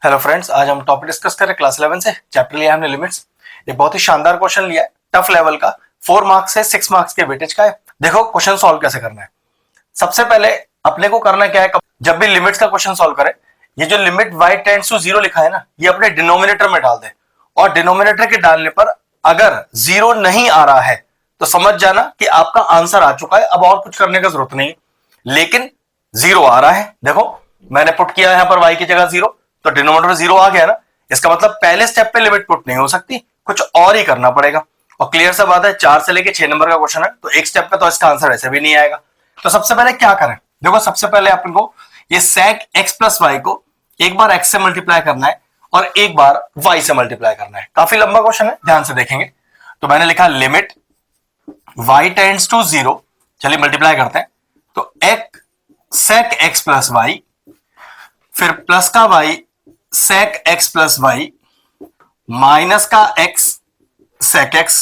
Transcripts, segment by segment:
Hello friends, आज हम topic discuss कर रहे हैं क्लास 11 से। चैप्टर लिया हमने लिमिट्स। एक बहुत ही शानदार क्वेश्चन लिया है, टफ लेवल का, 4 मार्क्स से 6 मार्क्स के वेटेज का है। देखो क्वेश्चन सॉल्व कैसे करना है। सबसे पहले अपने को करना क्या है, जब भी लिमिट्स का क्वेश्चन सॉल्व करें, ये जो लिमिट y टेंड्स टू 0 लिखा है ना, ये अपने डिनोमिनेटर में डाल दे। और डिनोमिनेटर के डालने पर अगर 0 नहीं आ रहा है तो समझ जाना कि आपका आंसर आ चुका है, अब और कुछ करने की जरूरत नहीं। लेकिन 0 आ रहा है, देखो मैंने पुट किया यहां पर y की जगह 0, तो डिनोमिनेटर में 0 आ गया ना। इसका मतलब पहले स्टेप पे लिमिट पुट नहीं हो सकती, कुछ और ही करना पड़ेगा। और क्लियर सा बात है, 4 से लेके 6 नंबर का क्वेश्चन है, तो एक स्टेप पे तो इसका आंसर ऐसे भी नहीं आएगा। तो सबसे पहले क्या करें, देखो सबसे पहले अपन को ये sec x प्लस वाई को एक बार x से मल्टीप्लाई करना है और एक बार y से मल्टीप्लाई करना है। काफी लंबा क्वेश्चन है, ध्यान से देखेंगे। तो मैंने लिखा लिमिट y टेंड्स टू 0, चलिए मल्टीप्लाई करते हैं। तो sec x प्लस वाई, फिर प्लस का y sec x plus y, minus का x sec x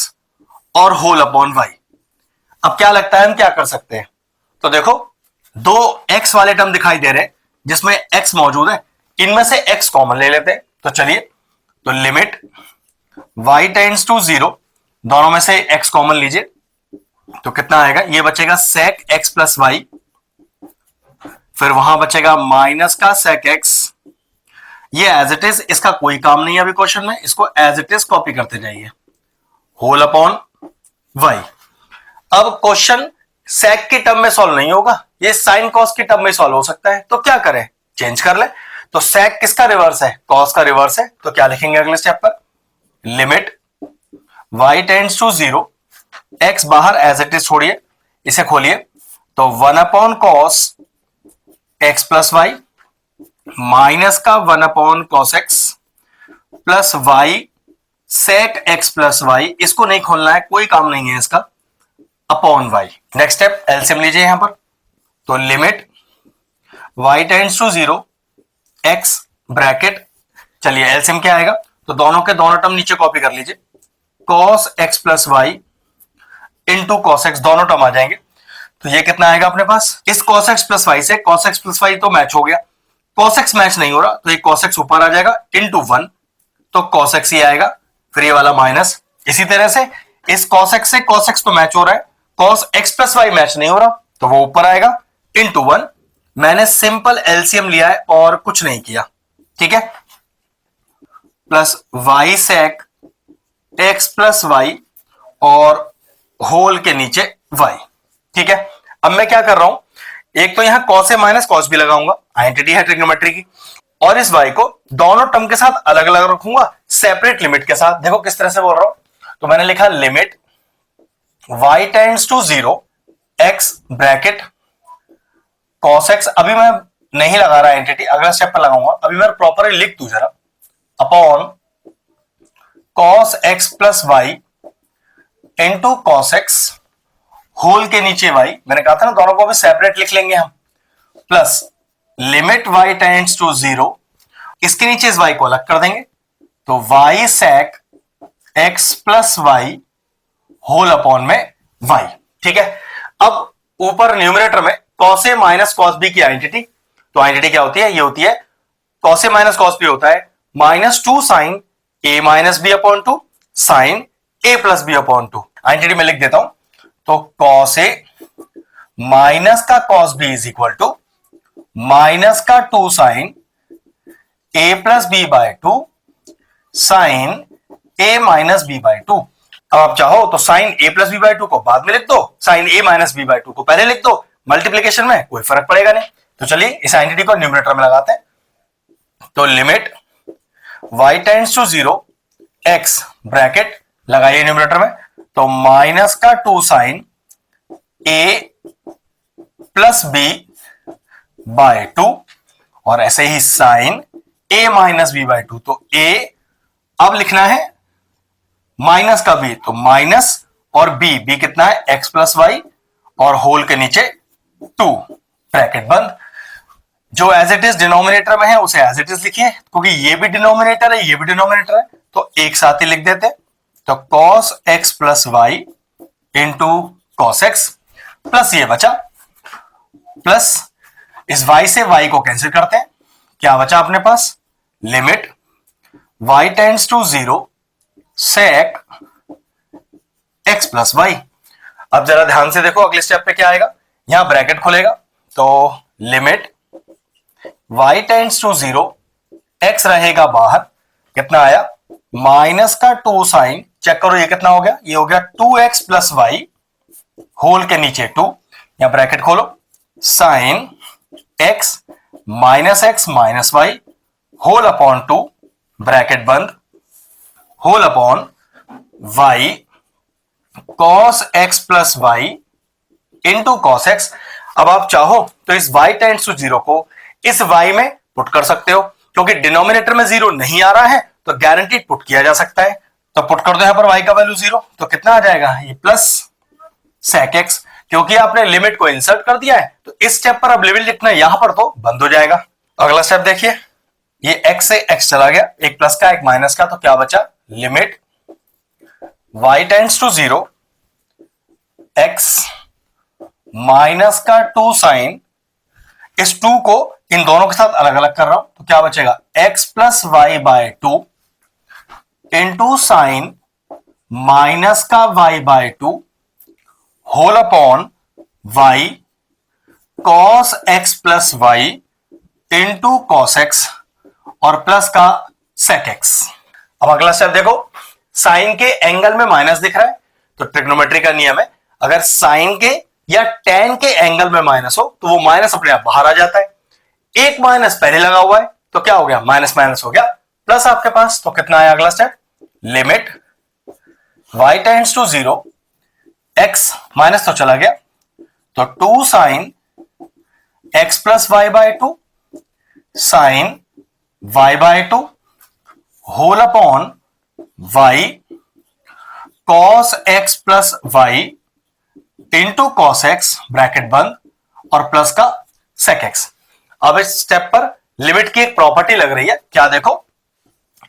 और होल अपॉन y। अब क्या लगता है हम क्या कर सकते हैं, तो देखो दो x वाले टर्म दिखाई दे रहे हैं जिसमें x मौजूद है, इनमें से x कॉमन ले लेते हैं। तो चलिए, तो लिमिट y टेंड्स टू 0, दोनों में से x कॉमन लीजिए, तो कितना आएगा, ये बचेगा sec x प्लस वाई, फिर वहां बचेगा माइनस का sec x। ये एज इट इज, इसका कोई काम नहीं है अभी क्वेश्चन में, इसको एज इट इज कॉपी करते जाइए, होल अपॉन y। अब क्वेश्चन sec की टर्म में सॉल्व नहीं होगा, ये sin cos की टर्म में सॉल्व हो सकता है। तो क्या करें, चेंज कर ले। तो sec किसका रिवर्स है, cos का रिवर्स है। तो क्या लिखेंगे अगले स्टेप पर, limit y tends to 0, x बाहर एज इट इज छोड़िए, इसे खोलिए, तो 1 upon cos x plus y, minus का 1 upon cos x plus y sec x plus y, इसको नहीं खोलना है, कोई काम नहीं है इसका, upon y। Next step LCM लीजिए यहां पर, तो limit y tends to 0, x bracket, चलिए एलसीएम क्या आएगा, तो दोनों के दोनों टर्म नीचे कॉपी कर लीजिए, cos x plus y into cos x, दोनों टर्म आ जाएंगे। तो ये कितना आएगा अपने पास, इस cos x प्लस वाई से cos x प्लस वाई तो मैच हो गया, cos x मैच नहीं हो रहा, तो ये cos x ऊपर आ जाएगा इंटू 1, तो cos x ही आएगा, फिर ये वाला माइनस। इसी तरह से इस cos x से cos x तो मैच हो रहा है, cos x plus y match नहीं हो रहा, तो वो ऊपर आएगा इंटू 1। मैंने सिंपल एलसीएम लिया है और कुछ नहीं किया, ठीक है। Plus y sec x plus y और होल के नीचे y, ठीक है। अब मैं क्या कर रहा हूं, एक तो यहां cos से माइनस cos भी लगाऊंगा, आइडेंटिटी है ट्रिग्नोमेट्री की, और इस y को दोनों टर्म के साथ अलग अलग रखूंगा, सेपरेट लिमिट के साथ। देखो किस तरह से बोल रहा हूं, तो मैंने लिखा limit y tends to 0, x bracket cos x, अभी मैं नहीं लगा रहा एंटिटी, अगला स्टेप पर लगाऊंगा, अभी मैं प्रॉपरली लिख दूं जरा, upon cos x plus y into cos x whole के नीचे y, मैंने कहा था ना दोनों को भी सेपरेट लिख लेंगे हम, plus limit y tends to 0, इसके नीचे इस y को अलग कर देंगे, तो y sec x plus y whole upon में y, ठीक है। अब ऊपर न्यूमरेटर में cos a minus cos b की आइडेंटिटी, तो आइडेंटिटी क्या होती है, ये होती है cos a minus cos b होता है minus 2 sine a minus b upon 2 sine a plus b upon 2। Identity में लिख देता हूं, तो cos a माइनस का cos b is equal to minus का 2 sine a plus b by 2 sine a minus b by 2। अब आप चाहो तो sine a plus b by 2 को बाद में लिख दो, sine a minus b by 2 को पहले लिख दो, मल्टीप्लीकेशन में कोई फर्क पड़ेगा नहीं। तो चलिए इस आइडेंटिटी को न्यूमरेटर में लगाते हैं, तो limit y tends to 0, x bracket लगाइए न्यूमरेटर में, तो माइनस का 2 sine a plus b by 2 और ऐसे ही sine a minus b by 2, तो a अब लिखना है माइनस का b, तो माइनस और b कितना है x प्लस वाई और होल के नीचे 2 ब्रैकेट बंद। जो एज इट इज डिनोमिनेटर में है उसे एज इट इज लिखिए, क्योंकि ये भी डिनोमिनेटर है ये भी डिनोमिनेटर है, तो एक साथ ही लिख देते, तो cos x plus y into cos x, plus ये बचा, प्लस इस y से y को कैंसिल करते हैं, क्या बचा अपने पास, limit y tends to 0 sec x plus y. अब जरा ध्यान से देखो अगले स्टेप पे क्या आएगा, यहां ब्रैकेट खुलेगा तो limit y tends to 0 x रहेगा बाहर, कितना आया माइनस का 2 साइन, चेक करो ये कितना हो गया, ये हो गया 2x प्लस वाई होल के नीचे 2, यहां ब्रैकेट खोलो sine x minus y whole upon 2 bracket बंद whole upon y cos x plus y into cos x. अब आप चाहो तो इस y टेंड्स टू 0 को इस y में पुट कर सकते हो, क्योंकि डिनोमिनेटर में 0 नहीं आ रहा है तो गारंटीड पुट किया जा सकता है। तो पुट कर दो यहां पर y का वैल्यू 0, तो कितना आ जाएगा ये प्लस sec x, क्योंकि आपने लिमिट को इंसर्ट कर दिया है तो इस स्टेप पर अब लिमिट लिखना यहां पर तो बंद हो जाएगा। अगला स्टेप देखिए, ये x से x चला गया, एक प्लस का एक माइनस का, तो क्या बचा limit y tends to 0 x minus का 2 साइन, इस 2 को इन दोनों के साथ अलग अलग कर रहा हूं तो क्या बचेगा x plus y by 2 into sine minus का y by 2 whole upon y cos x plus y into cos x और प्लस का sec x। अब अगला स्टेप देखो, साइन के एंगल में माइनस दिख रहा है तो ट्रिग्नोमेट्री का नियम है, अगर साइन के या tan के एंगल में माइनस हो तो वो माइनस अपने आप बाहर आ जाता है, एक माइनस पहले लगा हुआ है तो क्या हो गया माइनस माइनस हो गया प्लस आपके पास, तो कितना आया अगला step limit y tends to 0 x minus तो चला गया तो 2 sine x plus y by 2 sine y by 2 whole upon y cos x plus y into cos x bracket बंद और प्लस का sec x। अब इस स्टेप पर लिमिट की एक प्रॉपर्टी लग रही है, क्या देखो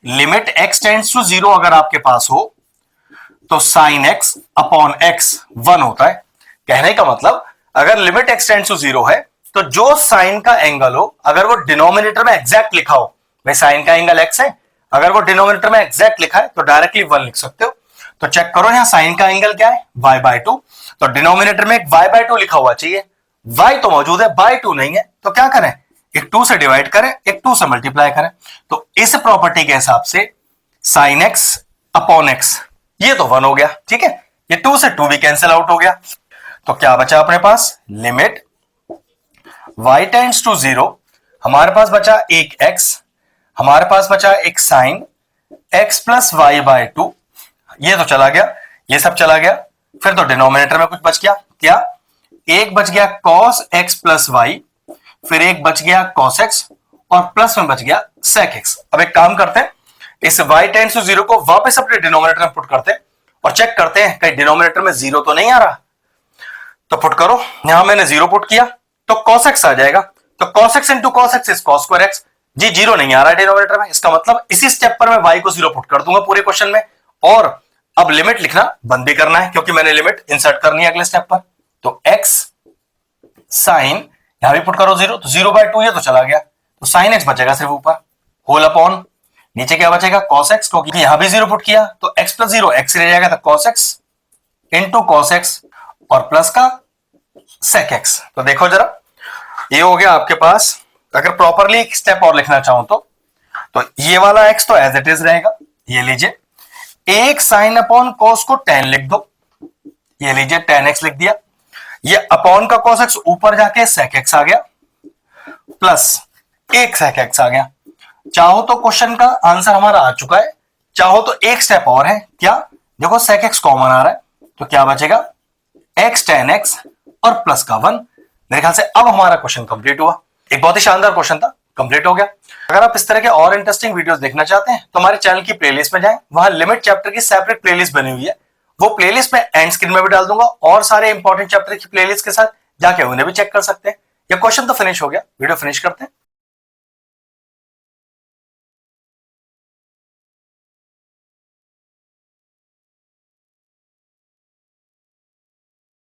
लिमिट x टेंड्स टू 0 अगर आपके पास हो तो साइन x अपॉन x 1 होता है। कहने का मतलब अगर लिमिट x टेंड्स टू 0 है तो जो साइन का एंगल हो अगर वो डिनोमिनेटर में एग्जैक्ट लिखा हो, भाई साइन का एंगल x है, अगर वो डिनोमिनेटर में एग्जैक्ट लिखा है तो डायरेक्टली 1 लिख सकते हो। तो चेक करो यहां साइन का एंगल क्या है y बाय 2, तो डिनोमिनेटर में एक y बाय 2 लिखा हुआ चाहिए, y तो मौजूद है बाय 2 नहीं है, तो क्या करें एक 2 से डिवाइड करें एक 2 से मल्टीप्लाई करें। तो इस प्रॉपर्टी के हिसाब से साइन x अपॉन x ये तो 1 हो गया, ठीक है, ये 2 से 2 भी कैंसिल आउट हो गया, तो क्या बचा अपने पास लिमिट y टेंड्स टू 0, हमारे पास बचा एक x, हमारे पास बचा एक sine x plus y by 2, ये तो चला गया ये सब चला गया, फिर तो डिनोमिनेटर में कुछ बच गया, क्या एक बच गया cos x प्लस वाई, फिर एक बच गया cos x और प्लस में बच गया sec x। अब एक काम करते हैं, इस y टेंड्स टू 0 को वापस अपने डिनोमिनेटर में पुट करते हैं और चेक करते हैं कहीं डिनोमिनेटर में 0 तो नहीं आ रहा, तो पुट करो, यहां मैंने 0 पुट किया तो cos x आ जाएगा, तो cos x into cos x is cos square x, जी 0 नहीं आ रहा है डिनोमिनेटर में, इसका मतलब इसी स्टेप पर मैं y को 0 पुट कर दूंगा पूरे क्वेश्चन में, और अब लिमिट लिखना बंद भी करना है क्योंकि मैंने लिमिट इंसर्ट करनी है अगले स्टेप पर। तो x साइन यहां भी पुट करो 0, तो 0 बाय 2 ये तो चला गया, तो साइन x बचेगा सिर्फ ऊपर होल अपॉन नीचे क्या बचेगा cos x, क्योंकि यहां भी 0 पुट किया तो x प्लस 0 x रह जाएगा, तो cos x into cos x और प्लस का sec x। तो देखो जरा ये हो गया आपके पास, अगर प्रॉपरली एक स्टेप और लिखना चाहूं तो ये वाला x तो एज इट इज रहेगा, ये लीजिए एक साइन अपॉन cos को tan लिख दो, ये लीजिए tan x लिख दिया, ये अपॉन का cos x ऊपर जाके sec x आ गया प्लस एक sec x आ गया। चाहो तो क्वेश्चन का आंसर हमारा आ चुका है, चाहो तो एक स्टेप और है, क्या देखो sec x कॉमन आ रहा है तो क्या बचेगा x tan x और प्लस का 1। मेरे ख्याल से अब हमारा क्वेश्चन कंप्लीट हुआ, एक बहुत ही शानदार क्वेश्चन था, कंप्लीट हो गया। अगर आप इस तरह के और इंटरेस्टिंग वीडियोस देखना चाहते हैं तो हमारे चैनल की प्लेलिस्ट में जाएं, वहां लिमिट चैप्टर की सेपरेट प्लेलिस्ट बनी हुई है, वो प्लेलिस्ट में एंड स्क्रीन में भी डाल दूंगा और सारे इंपॉर्टेंट चैप्टर की प्लेलिस्ट के साथ जाके उन्हें भी चेक कर सकते हैं। ये क्वेश्चन तो फिनिश हो गया, वीडियो फिनिश करते हैं।